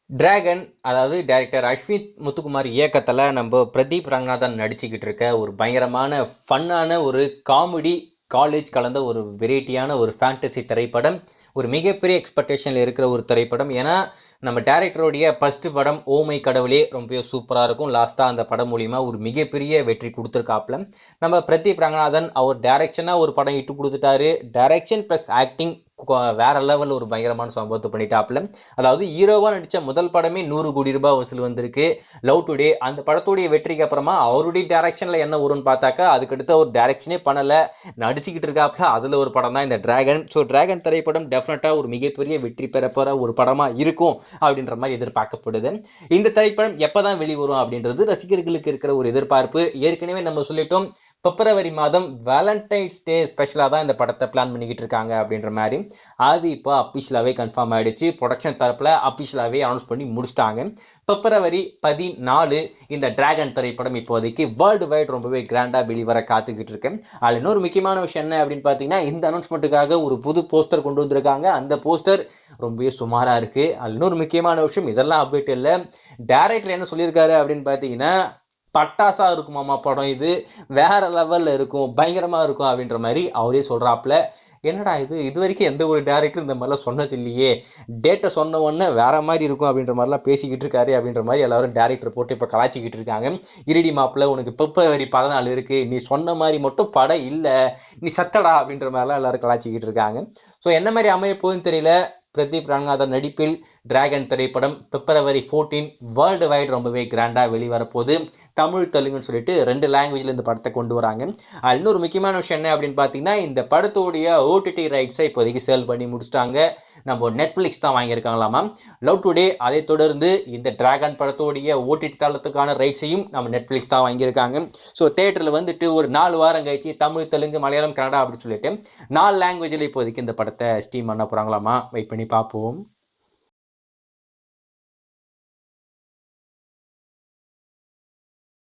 Dragon அதாவது director as with Muthukumar இயக்கத்தில் நம்ம பிரதீப் ரங்கநாதன் நடிச்சுக்கிட்டு இருக்க ஒரு பயங்கரமான ஃபன்னான ஒரு காமெடி காலேஜ் கலந்த ஒரு வெரைட்டியான ஒரு ஃபேண்டசி திரைப்படம். ஒரு மிகப்பெரிய எக்ஸ்பெக்டேஷனில் இருக்கிற ஒரு திரைப்படம். ஏன்னா நம்ம டேரக்டருடைய ஃபர்ஸ்ட் படம் ஓமை கடவுளே ரொம்ப சூப்பராக இருக்கும். லாஸ்ட்டாக அந்த படம் மூலிமா ஒரு மிகப்பெரிய வெற்றி கொடுத்துருக்காப்புல. நம்ம பிரதீப் ரங்கநாதன் அவர் டைரக்ஷனாக ஒரு படம் இட்டு கொடுத்துட்டாரு. டைரக்ஷன் ப்ளஸ் ஆக்டிங் வேற லெவலில் ஒரு பயங்கரமான சம்பவத்தை பண்ணிட்டாப்புல. அதாவது ஹீரோவா நடிச்ச முதல் படமே 100 கோடி ரூபாய் வசூல் வந்திருக்கு. லவ் டுடே அந்த படத்துடைய வெற்றிக்கு அப்புறமா அவருடைய டைரக்ஷன்ல என்ன வரும்னு பார்த்தாக்கா அதுக்கடுத்து அவர் டைரக்ஷனே பண்ணல, நடிச்சுக்கிட்டு இருக்காப்புல. அதுல ஒரு படம் தான் இந்த டிராகன். ஸோ டிராகன் திரைப்படம் டெஃபினட்டா ஒரு மிகப்பெரிய வெற்றி பெற போற ஒரு படமா இருக்கும் அப்படின்ற மாதிரி எதிர்பார்க்கப்படுது. இந்த திரைப்படம் எப்பதான் வெளிவரும் அப்படின்றது ரசிகர்களுக்கு இருக்கிற ஒரு எதிர்பார்ப்பு. ஏற்கனவே நம்ம சொல்லிட்டோம், பிப்ரவரி மாதம் வேலண்டைன்ஸ் டே ஸ்பெஷலாக தான் இந்த படத்தை பிளான் பண்ணிக்கிட்டு இருக்காங்க அப்படின்ற மாதிரி. அது இப்போ அஃபிஷியலாகவே கன்ஃபார்ம் ஆயிடுச்சு. ப்ரொடக்ஷன் தரப்பில் அஃபிஷியலாகவே அனௌன்ஸ் பண்ணி முடிச்சிட்டாங்க. பிப்ரவரி 14 இந்த டிராகன் திரைப்படம் இப்போதைக்கு வேர்ல்டு வைட் ரொம்பவே கிராண்டாக வெளிவர காத்துக்கிட்டு இருக்கேன். அதில் இன்னொரு முக்கியமான விஷயம் என்ன அப்படின்னு பார்த்தீங்கன்னா, இந்த அனௌன்ஸ்மெண்ட்டுக்காக ஒரு புது போஸ்டர் கொண்டு வந்திருக்காங்க. அந்த போஸ்டர் ரொம்பவே சுமாராக இருக்குது. அதில் இன்னொரு முக்கியமான விஷயம், இதெல்லாம் அப்டேட் இல்லை, டைரக்டர் என்ன சொல்லியிருக்காரு அப்படின்னு பார்த்தீங்கன்னா, பட்டாசா இருக்குமாமா படம், இது வேற லெவல்ல இருக்கும், பயங்கரமா இருக்கும் அப்படின்ற மாதிரி அவரே சொல்றாப்ல. என்னடா இது, இது வரைக்கும் எந்த ஒரு டேரக்டர் இந்த மாதிரிலாம் சொன்னது இல்லையே, டேட்டை சொன்ன உடனே வேற மாதிரி இருக்கும் அப்படின்ற மாதிரிலாம் பேசிக்கிட்டு இருக்காரு அப்படின்ற மாதிரி எல்லாரும் டேரக்டர் போட்டு இப்போ கலாச்சிக்கிட்டு இருக்காங்க. இருடி மாப்பிள்ள, உனக்கு பிப்ரவரி 14 இருக்கு, நீ சொன்ன மாதிரி மட்டும் படம் இல்லை, நீ சத்தடா அப்படின்ற மாதிரிலாம் எல்லாரும் கலாச்சிக்கிட்டு இருக்காங்க. ஸோ என்ன மாதிரி அமைய போகுதுன்னு தெரியல. பிரதீப் ரங்கநாதன் நடிப்பில் டிராகன் திரைப்படம் பிப்ரவரி 14 வேர்ல்டு வைட் ரொம்பவே கிராண்டாக வெளிவரப்போகுது. தமிழ் தெலுங்குன்னு சொல்லிட்டு 2 லாங்குவேஜில் இந்த படத்தை கொண்டு வராங்க. இன்னொரு முக்கியமான விஷயம் என்ன அப்படின்னு பார்த்தீங்கன்னா, இந்த படத்தோடைய ஓடிடி ரைட்ஸை இப்போதைக்கு சேல் பண்ணி முடிச்சிட்டாங்க. நம்ம நெட்ஃப்ளிக்ஸ் தான் வாங்கியிருக்காங்களாமா. லவ் டுடே அதை தொடர்ந்து இந்த டிராகன் படத்தோடைய ஓடிடி தளத்துக்கான ரைட்ஸையும் நம்ம நெட்ஃப்ளிக்ஸ் தான் வாங்கியிருக்காங்க. ஸோ தேட்டரில் வந்துட்டு ஒரு 4 வாரம் கழிச்சு தமிழ் தெலுங்கு மலையாளம் கன்னடா அப்படின்னு சொல்லிட்டு 4 லாங்குவேஜில் இப்போதைக்கு இந்த படத்தை ஸ்ட்ரீம் பண்ண போகிறாங்களாமா. வெயிட் பண்ணி பார்ப்போம்.